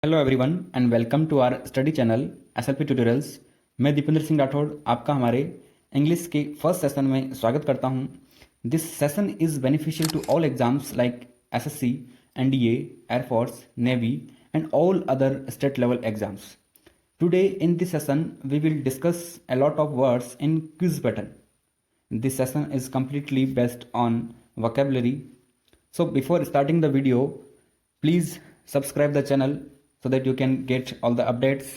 Hello everyone and welcome to our study channel SLP tutorials. मैं दीपेंद्र सिंह राठौड़ आपका हमारे English के फर्स्ट सेशन में स्वागत करता हूं। This session is beneficial to all exams like SSC, NDA, Air Force, navy and all other state level exams. Today in this session we will discuss a lot of words in quiz pattern. This session is completely based on vocabulary. So before starting the video, please subscribe the channel so that you can get all the updates.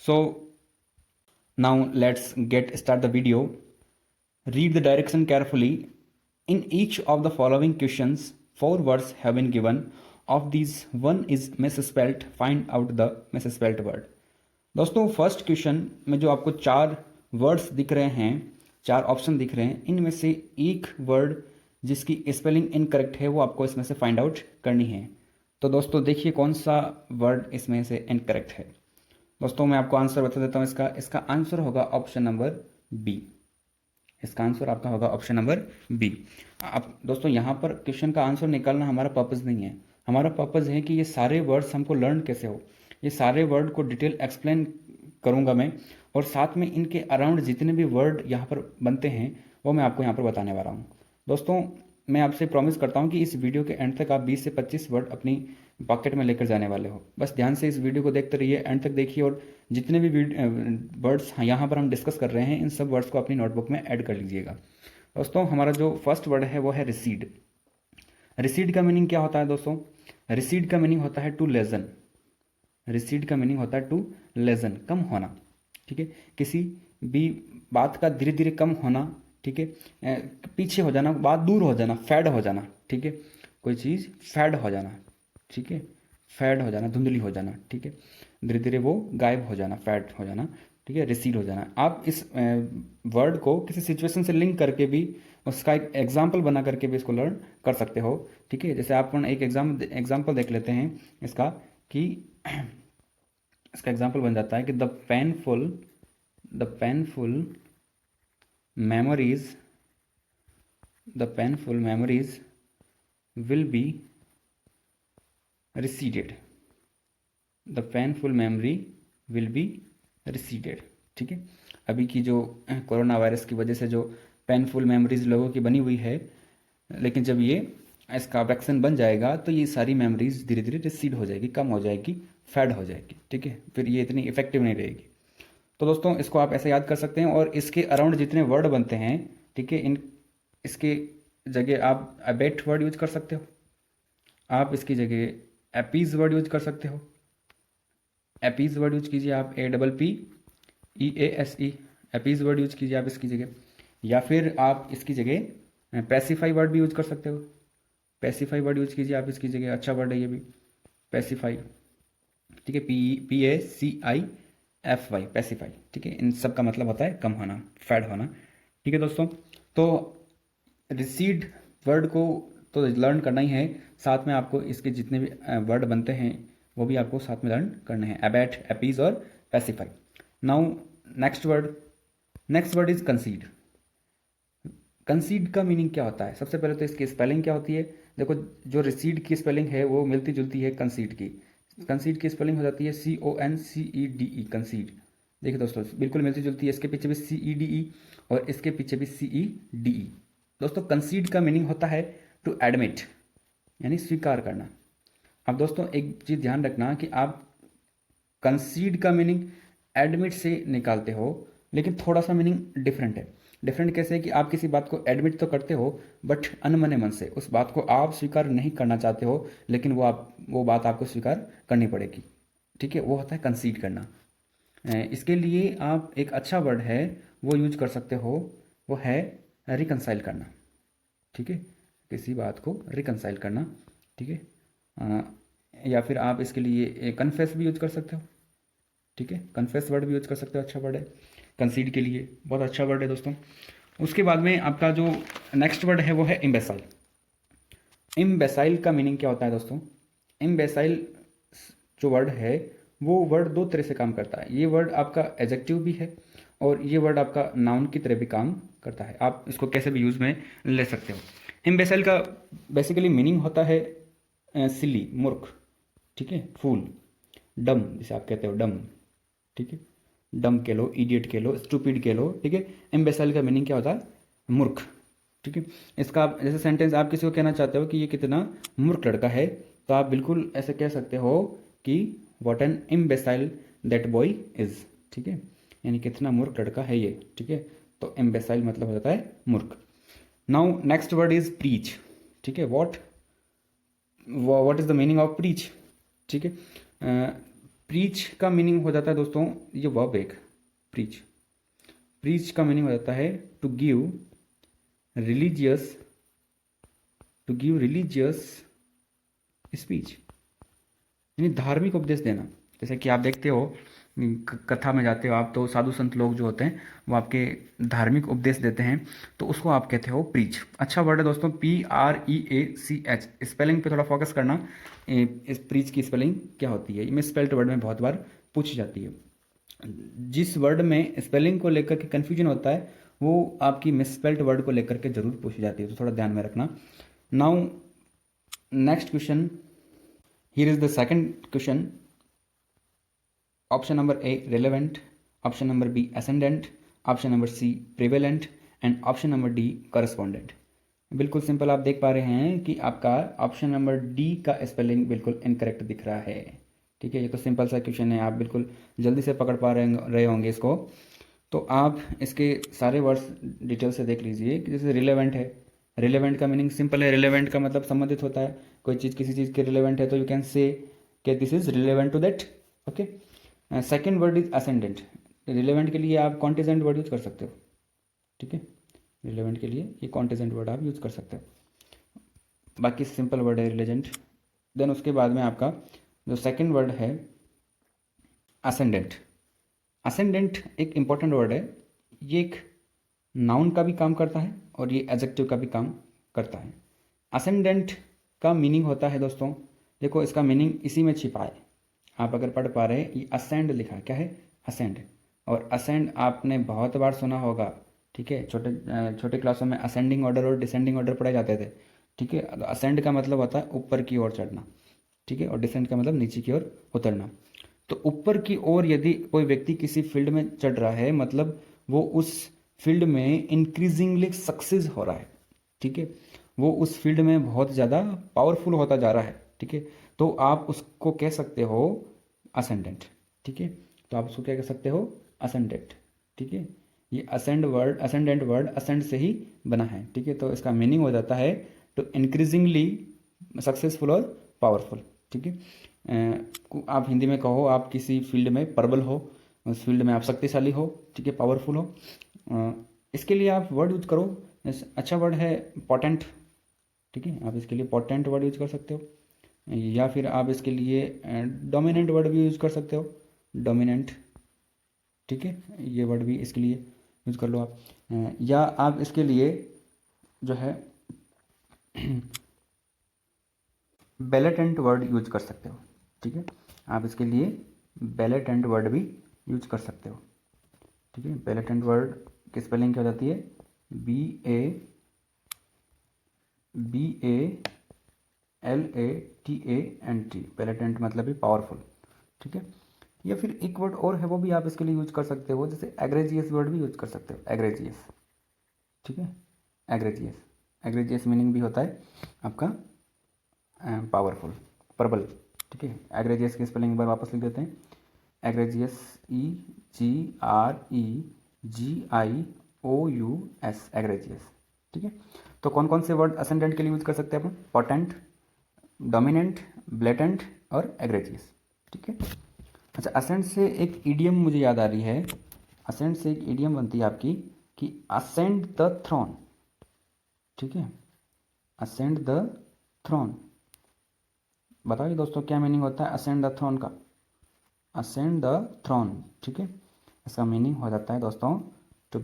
So now let's get start the video. Read the direction carefully. In each of the following questions, 4 words have been given. Of these, one is misspelled. Find out the misspelled word. दोस्तों first question में जो आपको 4 words दिख रहे हैं, 4 option दिख रहे हैं, इनमें से एक वर्ड जिसकी स्पेलिंग इनकरेक्ट है वो आपको इसमें से फाइंड आउट करनी है। तो दोस्तों देखिए कौन सा वर्ड इसमें से इनकरेक्ट है। दोस्तों मैं आपको आंसर बता देता हूँ इसका आंसर होगा ऑप्शन नंबर बी। इसका आंसर आपका होगा ऑप्शन नंबर बी। अब दोस्तों यहाँ पर क्वेश्चन का आंसर निकालना हमारा पर्पज़ नहीं है। हमारा पर्पज़ है कि ये सारे वर्ड्स हमको लर्न कैसे हो, ये सारे वर्ड को डिटेल एक्सप्लेन करूँगा मैं, और साथ में इनके अराउंड जितने भी वर्ड यहाँ पर बनते हैं वो मैं आपको यहाँ पर बताने वाला हूँ। दोस्तों मैं आपसे प्रॉमिस करता हूँ कि इस वीडियो के एंड तक आप 20 से 25 वर्ड अपनी पॉकेट में लेकर जाने वाले हो। बस ध्यान से इस वीडियो को देखते रहिए, एंड तक देखिए, और जितने भी वर्ड्स यहाँ पर हम डिस्कस कर रहे हैं इन सब वर्ड्स को अपनी नोटबुक में ऐड कर लीजिएगा। दोस्तों हमारा जो फर्स्ट वर्ड है वो है रिसीड। रिसीड का मीनिंग क्या होता है दोस्तों? रिसीड का मीनिंग होता है टू लेजन। रिसीड का मीनिंग होता है टू लेजन, कम होना। ठीक है, किसी भी बात का धीरे धीरे कम होना, ठीक है, पीछे हो जाना, बात दूर हो जाना, फैड हो जाना। ठीक है, कोई चीज़ फैड हो जाना, ठीक है, फैड हो जाना, धुंधली हो जाना, ठीक है, धीरे धीरे वो गायब हो जाना, फैड हो जाना, ठीक है, रिसीड हो जाना। आप इस वर्ड को किसी सिचुएशन से लिंक करके भी, उसका एक एग्जाम्पल बना करके भी इसको लर्न कर सकते हो। ठीक है, जैसे आप एक एग्जाम्पल देख लेते हैं इसका, कि इसका एग्जाम्पल बन जाता है कि the painful memories will be receded. The painful memory will be receded. ठीक है, अभी की जो कोरोना वायरस की वजह से जो पेनफुल मेमोरीज लोगों की बनी हुई है, लेकिन जब ये इसका वैक्सीन बन जाएगा तो ये सारी मेमोरीज धीरे धीरे रिसीड हो जाएगी, कम हो जाएगी, फैड हो जाएगी। ठीक है, फिर ये इतनी इफेक्टिव नहीं रहेगी। तो दोस्तों इसको आप ऐसे याद कर सकते हैं, और इसके अराउंड जितने वर्ड बनते हैं, ठीक है, इसके जगह आप अबेट वर्ड यूज कर सकते हो, आप इसकी जगह एपीज वर्ड यूज कर सकते हो। एपीज वर्ड यूज कीजिए आप, APPEASE, एपीज वर्ड यूज कीजिए आप इसकी जगह, या फिर आप इसकी जगह पैसिफाई वर्ड भी यूज कर सकते हो। पैसिफाई वर्ड यूज कीजिए आप इसकी जगह, अच्छा वर्ड है ये भी, पैसिफाई। ठीक है, PEACIFY, पैसिफाई। ठीक है, इन सब का मतलब होता है कम होना, फैड होना। ठीक है दोस्तों, तो रिसीड वर्ड को तो लर्न करना ही है, साथ में आपको इसके जितने भी वर्ड बनते हैं वो भी आपको साथ में लर्न करने हैं, अबैट, एपीज और pacify. Now next word is कंसीड। कंसीड का मीनिंग क्या होता है? सबसे पहले तो इसकी स्पेलिंग क्या होती है। देखो, जो रिसीड की स्पेलिंग है वो मिलती जुलती है कंसीड की। कंसीड की स्पेलिंग हो जाती है CONCEDE, कंसीड। देखिए दोस्तों बिल्कुल मिलती जुलती है, इसके पीछे भी CEDE और इसके पीछे भी CEDE। दोस्तों कंसीड का मीनिंग होता है टू एडमिट, यानी स्वीकार करना। अब दोस्तों एक चीज़ ध्यान रखना कि आप कंसीड का मीनिंग एडमिट से निकालते हो, लेकिन थोड़ा सा मीनिंग डिफरेंट है। डिफरेंट कैसे है कि आप किसी बात को एडमिट तो करते हो, बट अनमने मन से उस बात को आप स्वीकार नहीं करना चाहते हो, लेकिन वो बात आपको स्वीकार करनी पड़ेगी। ठीक है, वो होता है कंसीड करना। इसके लिए आप एक अच्छा वर्ड है वो यूज कर सकते हो, वो है रिकंसाइल करना। ठीक है, किसी बात को रिकंसाइल करना। ठीक है, या फिर आप इसके लिए कन्फेस भी यूज कर सकते हो। ठीक है, कन्फेस वर्ड भी यूज कर सकते हो, अच्छा वर्ड है कंसीड के लिए, बहुत अच्छा वर्ड है दोस्तों। उसके बाद में आपका जो नेक्स्ट वर्ड है वो है इम्बेसाइल। इम्बेसाइल का मीनिंग क्या होता है दोस्तों? इम्बेसाइल जो वर्ड है वो वर्ड 2 तरह से काम करता है। ये वर्ड आपका एडजेक्टिव भी है और ये वर्ड आपका नाउन की तरह भी काम करता है। आप इसको कैसे भी यूज में ले सकते हो। इम्बेसाइल का बेसिकली मीनिंग होता है सिली, मूर्ख, ठीक है, फूल। डम, जिसे आप कहते हो डम, ठीक है, डम कह लो, इडियट कह लो, स्टूपिड कह लो, ठीक है। इम्बेसाइल का मीनिंग क्या होता है? मूर्ख, ठीक है। इसका आप जैसे सेंटेंस आप किसी को कहना चाहते हो कि ये कितना मूर्ख लड़का है, तो आप बिल्कुल ऐसे कह सकते हो कि what an imbecile that boy is, ठीक है, यानी कितना मूर्ख लड़का है ये, ठीक है। तो इम्बेसाइल मतलब हो जाता है मूर्ख। Now next word is preach, ठीक है। What is the meaning of preach, ठीक है। प्रीच का मीनिंग हो जाता है दोस्तों, ये वर्ब एक प्रीच, प्रीच का मीनिंग हो जाता है to give religious, to give religious speech, यानी धार्मिक उपदेश देना। जैसे कि आप देखते हो कथा में जाते हो आप, तो साधु संत लोग जो होते हैं वो आपके धार्मिक उपदेश देते हैं, तो उसको आप कहते हो प्रीच। अच्छा वर्ड है दोस्तों, PREACH। स्पेलिंग पे थोड़ा फोकस करना, इस प्रीच की स्पेलिंग क्या होती है, मिस स्पेल्ड वर्ड में बहुत बार पूछी जाती है। जिस वर्ड में स्पेलिंग को लेकर के कन्फ्यूजन होता है वो आपकी मिस स्पेल्ड वर्ड को लेकर के जरूर पूछी जाती है, तो थोड़ा ध्यान में रखना। Now next question, here is the second question. Option number A relevant, option number B ascendant, option number C prevalent and option number D correspondent. बिल्कुल सिंपल, आप देख पा रहे हैं कि आपका ऑप्शन नंबर डी का स्पेलिंग बिल्कुल इनकरेक्ट दिख रहा है, ठीक है। ये तो सिंपल सा क्वेश्चन है, आप बिल्कुल जल्दी से पकड़ पा रहे होंगे इसको। तो आप इसके सारे वर्ड्स डिटेल से देख लीजिए कि जैसे रिलेवेंट है, रिलेवेंट का मीनिंग सिंपल है, रिलेवेंट का मतलब संबंधित होता है, कोई चीज़ किसी चीज़ के रिलेवेंट है तो यू कैन से कि this is relevant to that, okay. Second word is ascendant, relevant के लिए आप कॉन्टिजेंट वर्ड यूज कर सकते हो, ठीक है, रिलेवेंट के लिए ये कॉन्टिजेंट वर्ड आप यूज कर सकते हो, बाकी सिंपल वर्ड है रिलेजेंट। देन उसके बाद में आपका जो सेकेंड वर्ड है असेंडेंट, असेंडेंट एक इंपॉर्टेंट वर्ड है, ये एक नाउन का भी काम करता है और ये एडजेक्टिव का भी काम करता है। असेंडेंट का मीनिंग होता है दोस्तों, देखो इसका मीनिंग इसी में छिपा है, आप अगर पढ़ पा रहे हैं, ये असेंड लिखा है, क्या है असेंड, और असेंड आपने बहुत बार सुना होगा, ठीक है। छोटे छोटे क्लासों में असेंडिंग ऑर्डर और डिसेंडिंग ऑर्डर पढ़ाए जाते थे, ठीक है। असेंड का मतलब होता है ऊपर की ओर चढ़ना, ठीक है, और डिसेंड का मतलब नीचे की ओर उतरना। तो ऊपर की ओर यदि कोई व्यक्ति किसी फील्ड में चढ़ रहा है, मतलब वो उस फील्ड में इंक्रीजिंगली सक्सेस हो रहा है, ठीक है, वो उस फील्ड में बहुत ज़्यादा पावरफुल होता जा रहा है, ठीक है, तो आप उसको कह सकते हो असेंडेंट, ठीक है। तो आप उसको क्या कह सकते हो असेंडेंट, ठीक है। ये असेंडेंट वर्ड असेंड से ही बना है, ठीक है। तो इसका मीनिंग हो जाता है टू इंक्रीजिंगली सक्सेसफुल और पावरफुल, ठीक है। आप हिंदी में कहो आप किसी फील्ड में प्रबल हो, उस फील्ड में आप शक्तिशाली हो, ठीक है, पावरफुल हो। इसके लिए आप वर्ड यूज करो, अच्छा वर्ड है पोटेंट, ठीक है, आप इसके लिए पोटेंट वर्ड यूज कर सकते हो, या फिर आप इसके लिए डोमिनेंट वर्ड भी यूज कर सकते हो, डोमिनेंट, ठीक है, ये वर्ड भी इसके लिए यूज कर लो आप। या आप इसके लिए जो है बेलेटेंट वर्ड यूज कर सकते हो, ठीक है, आप इसके लिए बेलेटेंट वर्ड भी यूज कर सकते हो, ठीक है। बेलेटेंट वर्ड की स्पेलिंग क्या हो जाती है, BALATANT, बेलेटेंट मतलब भी पावरफुल, ठीक है। या फिर एक वर्ड और है वो भी आप इसके लिए यूज कर सकते हो, जैसे एग्रेजियस वर्ड भी यूज कर सकते हो, एग्रेजियस, ठीक है, एग्रेजियस, एग्रेजियस मीनिंग भी होता है आपका पावरफुल, प्रबल, ठीक है। एग्रेजियस की स्पेलिंग एक बार वापस लिख देते हैं, एग्रेजियस EGREGIOUS, एग्रेजियस, ठीक है। तो कौन कौन से वर्ड असेंडेंट के लिए यूज कर सकते हैं अपन, पोटेंट, डोमिनेंट, ब्लेटेंट और एग्रेजियस, ठीक है। अच्छा, असेंड से एक ईडियम मुझे याद आ रही है, असेंड से एक ईडियम बनती है आपकी कि असेंड द थ्रोन, ठीक है, असेंड द थ्रोन। बताइए दोस्तों क्या मीनिंग होता है असेंड द थ्रोन का, असेंड द थ्रोन, ठीक है। इसका मीनिंग हो जाता है दोस्तों टू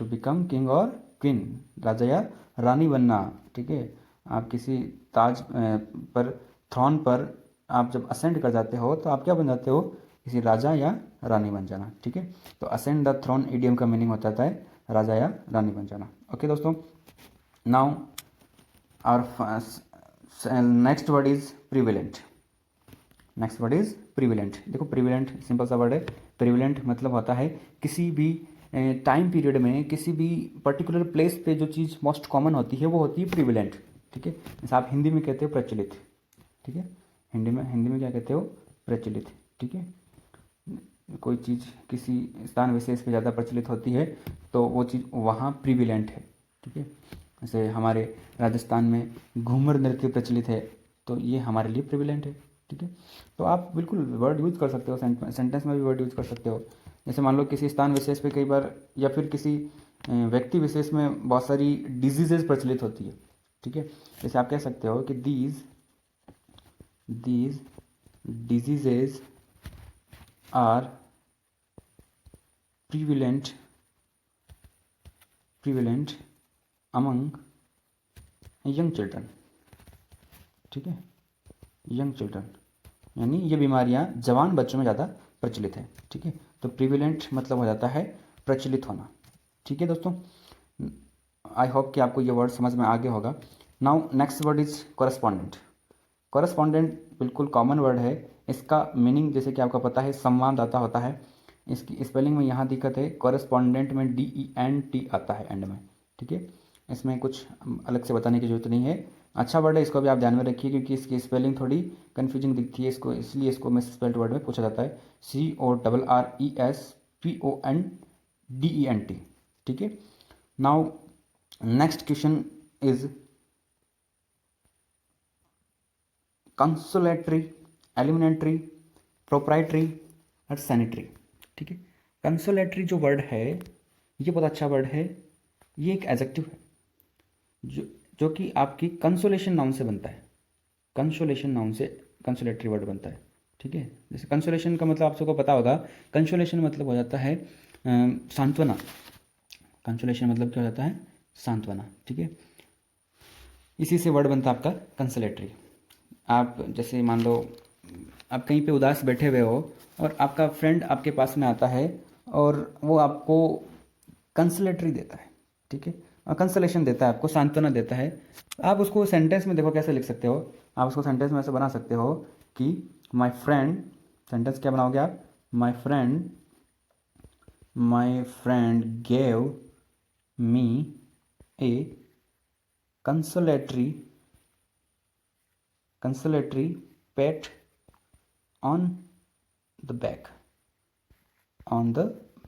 बिकम किंग और क्वीन, राजा या रानी बनना, ठीक है। आप किसी ताज पर, थ्रोन पर आप जब असेंड कर जाते हो तो आप क्या बन जाते हो, किसी राजा या रानी बन जाना, ठीक है। तो असेंड द थ्रोन इडियम का मीनिंग होता है राजा या रानी बन जाना, ओके दोस्तों। Now our next word is prevalent, next word is prevalent. देखो प्रिविलेंट सिंपल सा वर्ड है। प्रिविलेंट मतलब होता है किसी भी टाइम पीरियड में किसी भी पर्टिकुलर प्लेस पे जो चीज़ मोस्ट कॉमन होती है वो होती है प्रिविलेंट। ठीक है, जैसे आप हिंदी में कहते हो प्रचलित। ठीक है, हिंदी में क्या कहते हो? प्रचलित। ठीक है, कोई चीज़ किसी स्थान विशेष पे ज़्यादा प्रचलित होती है तो वो चीज़ वहाँ प्रिविलेंट है। ठीक है, जैसे हमारे राजस्थान में घूमर नृत्य प्रचलित है तो ये हमारे लिए प्रिविलेंट है। ठीक है, तो आप बिल्कुल वर्ड यूज कर सकते हो, सेंटेंस में भी वर्ड यूज कर सकते हो। जैसे मान लो किसी स्थान विशेष पे कई बार या फिर किसी व्यक्ति विशेष में बहुत सारी डिजीजेज प्रचलित होती है। ठीक है, जैसे आप कह सकते हो कि these diseases are prevalent among young children. ठीक है, यंग चिल्ड्रन यानी ये बीमारियां जवान बच्चों में ज़्यादा प्रचलित है। ठीक है, तो प्रिविलेंट मतलब हो जाता है प्रचलित होना। ठीक है दोस्तों, आई होप कि आपको ये वर्ड समझ में आ गया होगा। Now next word is correspondent. Correspondent बिल्कुल कॉमन वर्ड है। इसका मीनिंग जैसे कि आपको पता है संवाददाता होता है। इसकी स्पेलिंग में यहाँ दिक्कत है, कॉरेस्पॉन्डेंट में DENT आता है एंड में। ठीक है, इसमें कुछ अलग से बताने की जरूरत नहीं है। अच्छा वर्ड है, इसको भी आप ध्यान में रखिए क्योंकि इसकी स्पेलिंग थोड़ी कन्फ्यूजिंग दिखती है इसको, इसलिए इसको मिस स्पेल्ड वर्ड में पूछा जाता है। CORRESPONDENT। ठीक है, now next question is consolatory, eliminatory, proprietary और सैनिटरी। ठीक है, कंसोलेटरी जो वर्ड है ये बहुत अच्छा वर्ड है। ये एक एडजेक्टिव है जो कि आपकी कंसोलेशन नाउन से बनता है। कंसोलेशन नाउन से कंसोलेटरी वर्ड बनता है। ठीक है, जैसे कंसोलेशन का मतलब आप सबको पता होगा। कंसोलेशन मतलब हो जाता है सांत्वना। कंसोलेशन मतलब क्या हो जाता है? सांत्वना। ठीक है, इसी से वर्ड बनता है आपका कंसोलेटरी। आप जैसे मान लो आप कहीं पे उदास बैठे हुए हो और आपका फ्रेंड आपके पास में आता है और वो आपको कंसोलेटरी देता है। ठीक है, और कंसोलेशन देता है, आपको सांत्वना देता है। आप उसको सेंटेंस में देखो कैसे लिख सकते हो। आप उसको सेंटेंस में ऐसे बना सकते हो कि माय फ्रेंड, सेंटेंस क्या बनाओगे आप? My friend gave me a consolatory pat on the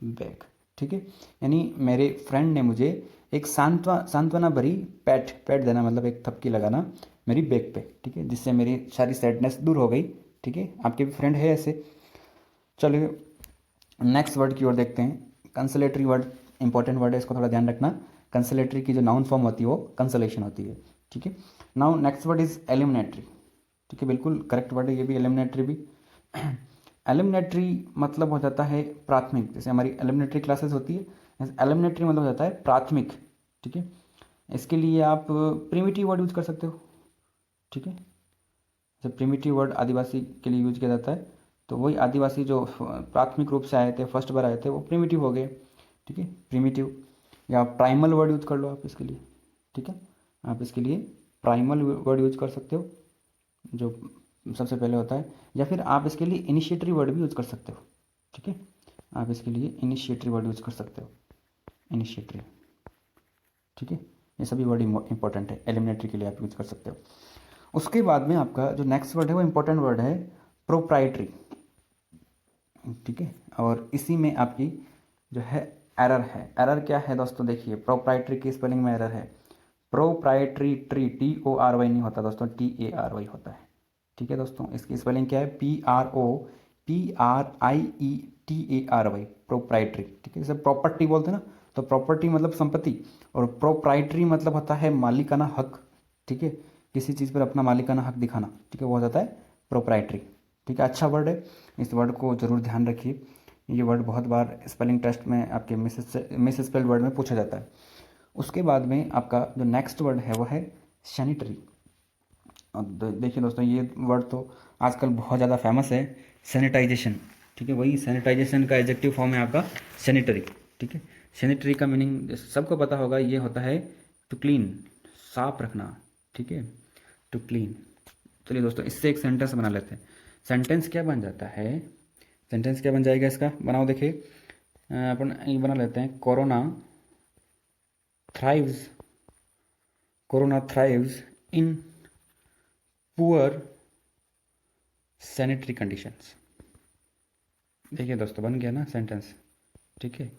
back. ठीक है, यानी मेरे फ्रेंड ने मुझे एक सांत्वना भरी पैट देना, मतलब एक थपकी लगाना मेरी बैक पे। ठीक है, जिससे मेरी सारी सैडनेस दूर हो गई। ठीक है, आपके भी फ्रेंड है ऐसे। चलिए नेक्स्ट वर्ड की ओर देखते हैं। कंसोलेटरी वर्ड इंपॉर्टेंट वर्ड है, इसको थोड़ा ध्यान रखना। कंसोलेटरी की जो नाउन फॉर्म होती है वो कंसोलेशन होती है। ठीक है, नाउ नेक्स्ट वर्ड इज एलिमिनेटरी। ठीक है, बिल्कुल करेक्ट वर्ड है ये भी, एलिमिनेटरी भी। एलिमिनेटरी मतलब हो जाता है प्राथमिक। जैसे हमारी एलिमिनेटरी क्लासेस होती है, एलिमिनेटरी मतलब हो जाता है प्राथमिक। ठीक है, इसके लिए आप प्रिमिटिव वर्ड यूज कर सकते हो। ठीक है, जैसे प्रिमिटिव वर्ड आदिवासी के लिए यूज किया जाता है, तो वही आदिवासी जो प्राथमिक रूप से आए थे, फर्स्ट बार आए थे, वो प्रिमिटिव हो गए। ठीक है, प्रिमिटिव। या प्राइमल वर्ड यूज कर लो आप इसके लिए। ठीक है, आप इसके लिए प्राइमल वर्ड यूज कर सकते हो जो सबसे पहले होता है, या फिर आप इसके लिए इनिशिएटरी वर्ड भी यूज कर सकते हो। ठीक है, आप इसके लिए इनिशिएटरी वर्ड यूज कर सकते हो, इनिशिएटरी। ठीक है, ये सभी वर्ड इंपॉर्टेंट है, एलिमिनेटरी के लिए आप यूज कर सकते हो। उसके बाद में आपका जो नेक्स्ट वर्ड है वो इंपॉर्टेंट वर्ड है प्रोप्राइटरी। ठीक है, और इसी में आपकी जो है एरर है। एरर क्या है दोस्तों? देखिए प्रोप्राइटरी की स्पेलिंग में एरर है। प्रोप्राइटरी ट्री TORY नहीं होता दोस्तों, TARY होता है। ठीक है दोस्तों, इसकी स्पेलिंग क्या है? PROPRIETARY, proprietary. ठीक है, जैसे प्रॉपर्टी बोलते हैं ना, तो प्रॉपर्टी मतलब संपत्ति, और प्रोप्राइटरी मतलब होता है मालिकाना हक। ठीक है, किसी चीज़ पर अपना मालिकाना हक दिखाना। ठीक है, वो हो जाता है प्रोप्राइटरी। ठीक है, अच्छा वर्ड है, इस वर्ड को जरूर ध्यान रखिए। ये वर्ड बहुत बार स्पेलिंग टेस्ट में आपके मिस स्पेल्ड वर्ड में पूछा जाता है। उसके बाद में आपका जो नेक्स्ट वर्ड है वो है सैनिटरी। और देखिए दोस्तों, ये वर्ड तो आजकल बहुत ज़्यादा फेमस है, सैनिटाइजेशन। ठीक है, वही सैनिटाइजेशन का एडजेक्टिव फॉर्म है आपका सैनिटरी। ठीक है, सैनिटरी का मीनिंग सबको पता होगा, ये होता है टू क्लीन, साफ रखना। ठीक है, टू क्लीन। चलिए दोस्तों, इससे एक सेंटेंस बना लेते हैं। सेंटेंस क्या बन जाता है, सेंटेंस क्या बन जाएगा इसका, बनाओ देखिए। अपन ये बना लेते हैं, thrives corona thrives in poor sanitary conditions. देखिए दोस्तों, बन गया ना सेंटेंस, ठीक है।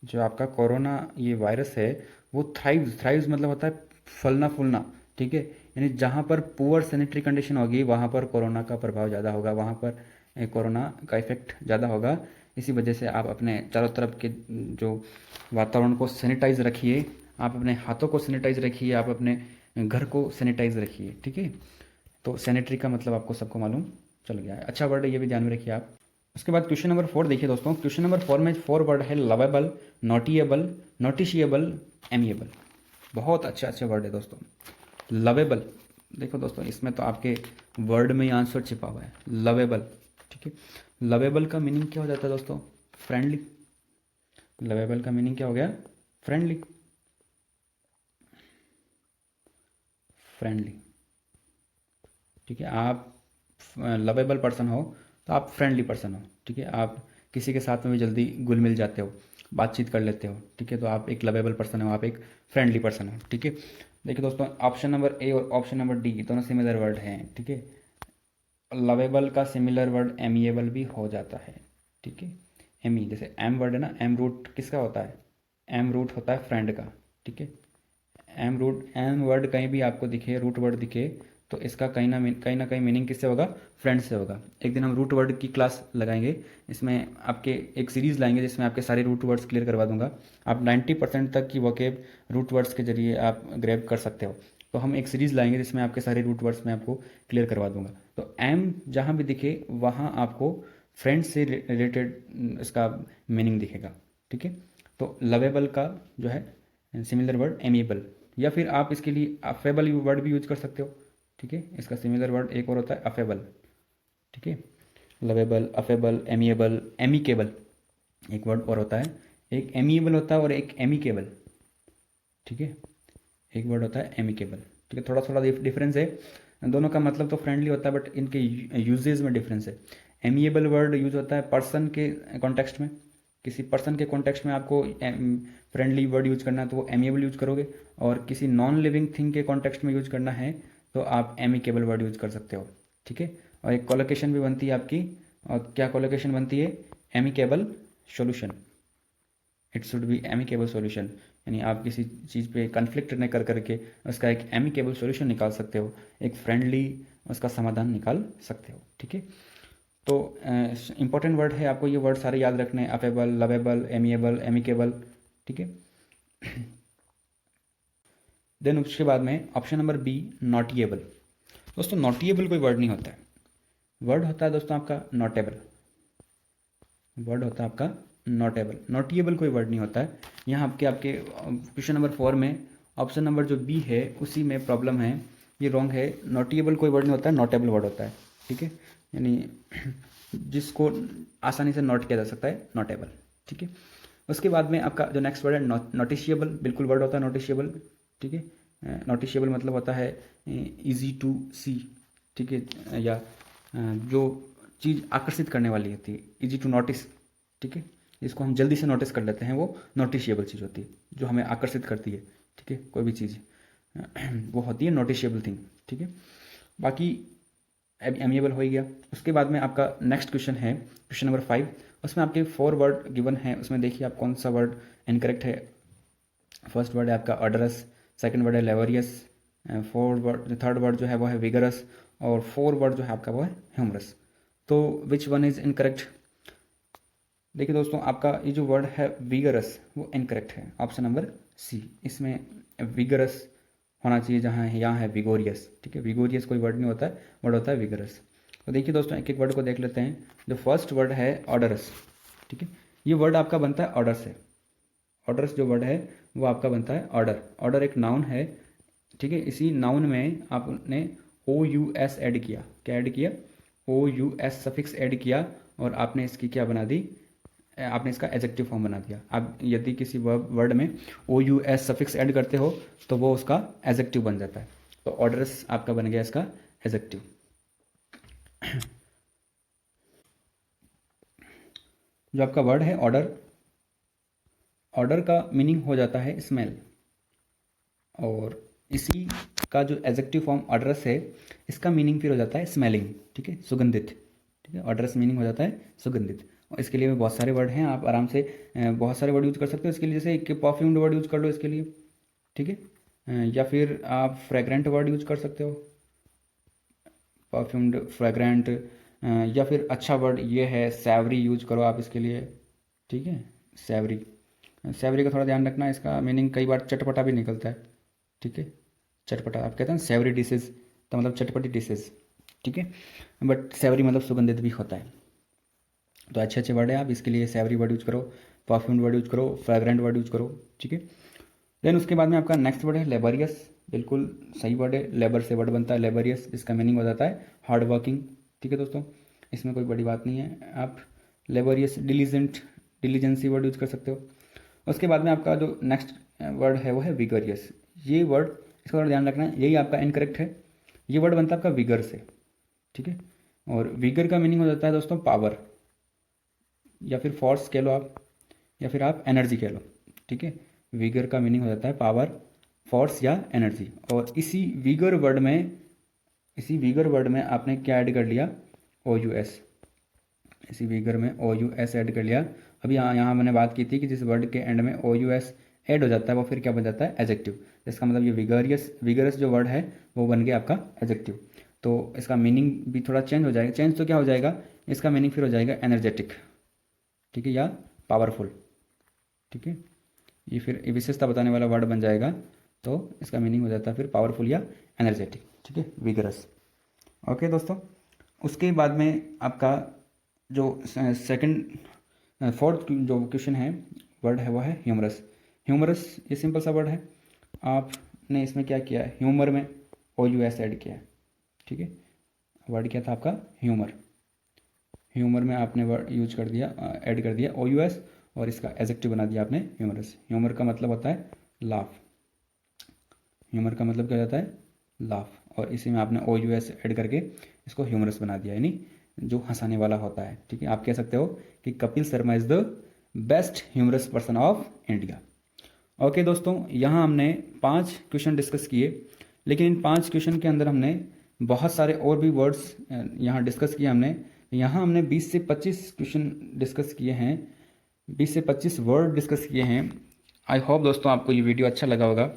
जो आपका कोरोना ये वायरस है वो थ्राइव्स मतलब होता है फलना फूलना, ठीक है। यानी जहाँ पर पुअर सैनिटरी कंडीशन होगी वहाँ पर कोरोना का प्रभाव ज़्यादा होगा, वहाँ पर कोरोना का इफेक्ट ज़्यादा होगा। इसी वजह से आप अपने चारों तरफ के जो वातावरण को सैनिटाइज रखिए, आप अपने हाथों को सैनिटाइज रखिए, आप अपने घर को सैनिटाइज रखिए, ठीक है। तो सैनिटरी का मतलब आपको सबको मालूम चल गया है, अच्छा वर्ड है, ये भी ध्यान में रखिए आप। उसके बाद क्वेश्चन नंबर 4 देखिए दोस्तों। क्वेश्चन नंबर 4 में 4 वर्ड है, लवेबल, नोटिएबल, नोटिशिएबल, एमिएबल। बहुत अच्छे अच्छे वर्ड है दोस्तों। लवेबल, देखो दोस्तों इसमें तो आपके वर्ड में ही आंसर छिपा हुआ है, लवेबल, ठीक है। लवेबल का मीनिंग क्या हो जाता है दोस्तों, फ्रेंडली। लवेबल का मीनिंग क्या हो गया, फ्रेंडली, फ्रेंडली, ठीक है। आप लवेबल पर्सन हो तो आप फ्रेंडली पर्सन हो, ठीक है। आप किसी के साथ में भी जल्दी घुल मिल जाते हो, बातचीत कर लेते हो, ठीक है। तो आप एक लवेबल पर्सन हो, आप एक फ्रेंडली पर्सन हो, ठीक है। देखिए दोस्तों, ऑप्शन नंबर ए और ऑप्शन नंबर डी दोनों सिमिलर वर्ड हैं, ठीक है। लवेबल का सिमिलर वर्ड एमिएबल भी हो जाता है, ठीक है। एमी जैसे एम वर्ड है ना, एम रूट किसका होता है, एम रूट होता है फ्रेंड का, ठीक है। एम रूट, एम वर्ड कहीं भी आपको दिखे, रूट वर्ड दिखे, तो इसका कहीं ना कहीं मीनिंग किससे होगा, फ्रेंड से होगा। एक दिन हम रूट वर्ड की क्लास लगाएंगे, इसमें आपके एक सीरीज़ लाएंगे जिसमें आपके सारे रूट वर्ड्स क्लियर करवा दूंगा। आप 90% तक की वोकेब रूट वर्ड्स के जरिए आप ग्रैब कर सकते हो। तो हम एक सीरीज़ लाएंगे जिसमें आपके सारे रूट वर्ड्स मैं आपको क्लियर करवा दूंगा। तो एम जहाँ भी दिखे वहाँ आपको फ्रेंड से रिलेटेड इसका मीनिंग दिखेगा, ठीक है। तो लवेबल का जो है सिमिलर वर्ड एमिएबल, या फिर आप इसके लिए अफेबल वर्ड भी यूज कर सकते हो, ठीक है। इसका सिमिलर वर्ड एक और होता है अफेबल, ठीक है। लवेबल, अफेबल, एमिएबल, एमिकेबल, एक वर्ड और होता है, एक एमिएबल होता है और एक एमिकेबल, ठीक है। एक वर्ड होता है एमिकेबल, ठीक है। थोड़ा थोड़ा डिफरेंस है, दोनों का मतलब तो फ्रेंडली होता है, बट इनके यूजेज में डिफरेंस है। एमिएबल वर्ड यूज होता है पर्सन के कॉन्टेक्स्ट में, किसी पर्सन के कॉन्टेक्स्ट में आपको फ्रेंडली वर्ड यूज करना है तो वो एमिएबल यूज करोगे, और किसी नॉन लिविंग थिंग के कॉन्टेक्स्ट में यूज करना है तो आप एमिकेबल वर्ड यूज कर सकते हो, ठीक है। और एक कोलोकेशन भी बनती है आपकी, और क्या कोलोकेशन बनती है, amicable solution, it should be amicable solution. यानी आप किसी चीज़ पे कन्फ्लिक्ट न कर करके उसका एक एमिकेबल सॉल्यूशन निकाल सकते हो, एक फ्रेंडली उसका समाधान निकाल सकते हो, ठीक है। तो इंपॉर्टेंट वर्ड है, आपको ये वर्ड सारे याद रखने हैं, अफेबल, लवेबल, एमिएबल, एमिकेबल, ठीक है। देन उसके बाद में ऑप्शन नंबर बी, नॉटिएबल। दोस्तों नॉटिएबल कोई वर्ड नहीं होता है, वर्ड होता है दोस्तों आपका नॉटेबल, वर्ड होता है आपका नॉटेबल। नॉटिएबल कोई वर्ड नहीं होता है। यहाँ आपके आपके क्वेश्चन नंबर 4 में ऑप्शन नंबर जो बी है उसी में प्रॉब्लम है, ये रॉन्ग है। नॉटिएबल कोई वर्ड नहीं होता है, नॉटेबल वर्ड होता है, ठीक है। यानी जिसको आसानी से नोट किया जा सकता है, नॉटेबल, ठीक है। उसके बाद में आपका जो नेक्स्ट वर्ड है नोटिशिएबल, बिल्कुल वर्ड होता है नोटिशिएबल, ठीक है। नोटिशिएबल मतलब होता है इजी टू सी, ठीक है, या जो चीज़ आकर्षित करने वाली होती है, इजी टू नोटिस, ठीक है। जिसको हम जल्दी से नोटिस कर लेते हैं वो नोटिशिएबल चीज़ होती है, जो हमें आकर्षित करती है, ठीक है। कोई भी चीज़ वो होती है नोटिशिएबल थिंग, ठीक है। बाकी एमिएबल हो ही गया। उसके बाद में आपका नेक्स्ट क्वेश्चन है क्वेश्चन नंबर 5, उसमें आपके 4 वर्ड गिवन है, उसमें देखिए आप कौन सा वर्ड इनकरेक्ट है। फर्स्ट वर्ड है आपका ऑर्डरस, सेकंड वर्ड है लेवरियस, थर्ड वर्ड जो है वो है विगरस, और फोर्थ वर्ड जो है आपका वो है ह्यूमरस। तो विच वन इज इनकरेक्ट। देखिए दोस्तों, आपका ये जो वर्ड है विगरस वो इनकरेक्ट है, ऑप्शन नंबर सी। इसमें विगरस होना चाहिए जहाँ है, यहाँ है विगोरियस, ठीक है। विगोरियस कोई वर्ड नहीं होता है, वर्ड होता है विगरस। तो देखिए दोस्तों, एक एक वर्ड को देख लेते हैं। जो फर्स्ट वर्ड है ऑर्डरस, ठीक है, ये वर्ड आपका बनता है ऑर्डर से। ऑर्डर्स जो वर्ड है वो आपका बनता है ऑर्डर। ऑर्डर एक नाउन है, ठीक है। इसी नाउन में आपने ओ यू एस ऐड किया, क्या ऐड किया, ओ यू एस सफिक्स ऐड किया, और आपने इसकी क्या बना दी, आपने इसका एडजेक्टिव फॉर्म बना दिया। आप यदि किसी वर्ड में ओ यू एस सफिक्स ऐड करते हो तो वो उसका एडजेक्टिव बन जाता है। तो ऑर्डर्स आपका बन गया इसका एडजेक्टिव। जो आपका वर्ड है ऑर्डर, ऑर्डर का मीनिंग हो जाता है स्मेल, और इसी का जो एडजेक्टिव फॉर्म ऑर्डरस है इसका मीनिंग फिर हो जाता है स्मेलिंग, ठीक है, सुगंधित, ठीक है। ऑर्डरस मीनिंग हो जाता है सुगंधित। और इसके लिए बहुत सारे वर्ड हैं, आप आराम से बहुत सारे वर्ड यूज कर सकते हो इसके लिए, जैसे एक परफ्यूम्ड वर्ड यूज कर लो इसके लिए, ठीक है, या फिर आप फ्रेग्रेंट वर्ड यूज कर सकते हो, परफ्यूम्ड, फ्रेग्रेंट, या फिर अच्छा वर्ड ये है सैवरी यूज करो आप इसके लिए, ठीक है, सैवरी। सैवरी का थोड़ा ध्यान रखना, इसका मीनिंग कई बार चटपटा भी निकलता है, ठीक है, चटपटा आप कहते हैं सैवरी डिशेज, तो मतलब चटपटी डिशेज, ठीक है, बट सैवरी मतलब सुगंधित भी होता है। तो अच्छे अच्छे वर्ड है, आप इसके लिए सैवरी वर्ड यूज करो, परफ्यूम्ड वर्ड यूज करो, फ्रेग्रेंट वर्ड यूज करो, ठीक है। देन उसके बाद में आपका नेक्स्ट वर्ड है लेबरियस, बिल्कुल सही वर्ड है, लेबर से वर्ड बनता है लेबरियस, इसका मीनिंग हो जाता है हार्ड वर्किंग, ठीक है दोस्तों, इसमें कोई बड़ी बात नहीं है। आप लेबरियस, डिलीजेंट, डिलीजेंसी वर्ड यूज कर सकते हो। उसके बाद में आपका जो नेक्स्ट वर्ड है वो है विगरियस। ये वर्ड, इसका थोड़ा ध्यान रखना है, यही आपका इनकरेक्ट है। ये वर्ड बनता है आपका विगर से, ठीक है, और विगर का मीनिंग हो जाता है दोस्तों पावर, या फिर फोर्स कह लो आप, या फिर आप एनर्जी कह लो, ठीक है। विगर का मीनिंग हो जाता है पावर, फोर्स या एनर्जी। और इसी विगर वर्ड में, इसी विगर वर्ड में आपने क्या ऐड कर लिया, ओ यू एस, इसी विगर में ओ यू एस ऐड कर लिया। अभी यहाँ मैंने बात की थी कि जिस वर्ड के एंड में ओ यू एस ऐड हो जाता है वो फिर क्या बन जाता है, एडजेक्टिव। इसका मतलब ये विगरियस, विगरस जो वर्ड है वो बन गया आपका एडजेक्टिव। तो इसका मीनिंग भी थोड़ा चेंज हो जाएगा, चेंज तो क्या हो जाएगा, इसका मीनिंग फिर हो जाएगा एनर्जेटिक, ठीक है, या पावरफुल, ठीक है, ये फिर विशेषता बताने वाला वर्ड बन जाएगा, तो इसका मीनिंग हो जाता है फिर पावरफुल या एनर्जेटिक, ठीक है, विगरस। ओके दोस्तों, उसके बाद में आपका जो सेकंड फोर्थ जो क्वेश्चन है, वर्ड है वो है ह्यूमरस। ह्यूमरस ये सिंपल सा वर्ड है, आपने इसमें क्या किया है, ह्यूमर में ओ यू एस ऐड किया है, ठीक है, वर्ड क्या था आपका ह्यूमर, ह्यूमर में आपने वर्ड यूज कर दिया, ऐड कर दिया ओ यू एस, और इसका एडजेक्टिव बना दिया आपने ह्यूमरस। ह्यूमर का मतलब होता है लाफ, ह्यूमर का मतलब क्या होता है, लाफ, और इसी में आपने ओ यू एस ऐड करके इसको ह्यूमरस बना दिया, यानी जो हंसाने वाला होता है, ठीक है। आप कह सकते हो कि Kapil Sharma is the best humorous person of India. Okay दोस्तों, यहाँ हमने 5 क्वेश्चन डिस्कस किए, लेकिन इन 5 क्वेश्चन के अंदर हमने बहुत सारे और भी वर्ड्स यहाँ डिस्कस किए हमने। यहाँ हमने 20 से 25 क्वेश्चन डिस्कस किए हैं, 20 से 25 वर्ड डिस्कस किए हैं। आई होप दोस्तों आपको ये वीडियो अच्छा लगा होगा।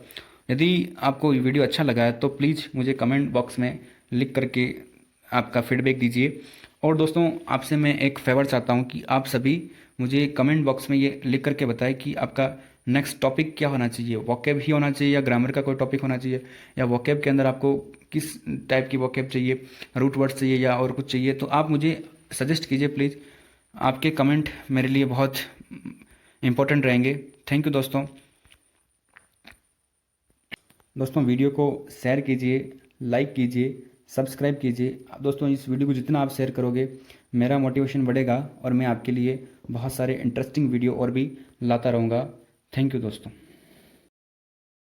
यदि आपको ये वीडियो अच्छा लगा है तो प्लीज़ मुझे कमेंट बॉक्स में लिख करके आपका फीडबैक दीजिए। और दोस्तों आपसे मैं एक फेवर चाहता हूँ कि आप सभी मुझे कमेंट बॉक्स में ये लिख करके बताएं कि आपका नेक्स्ट टॉपिक क्या होना चाहिए, वोकैब ही होना चाहिए या ग्रामर का कोई टॉपिक होना चाहिए, या वोकैब के अंदर आपको किस टाइप की वोकैब चाहिए, रूट वर्ड चाहिए या और कुछ चाहिए, तो आप मुझे सजेस्ट कीजिए प्लीज़। आपके कमेंट मेरे लिए बहुत इम्पोर्टेंट रहेंगे। थैंक यू दोस्तों। दोस्तों वीडियो को शेयर कीजिए, लाइक कीजिए, सब्सक्राइब कीजिए। दोस्तों इस वीडियो को जितना आप शेयर करोगे मेरा मोटिवेशन बढ़ेगा और मैं आपके लिए बहुत सारे इंटरेस्टिंग वीडियो और भी लाता रहूँगा। थैंक यू दोस्तों।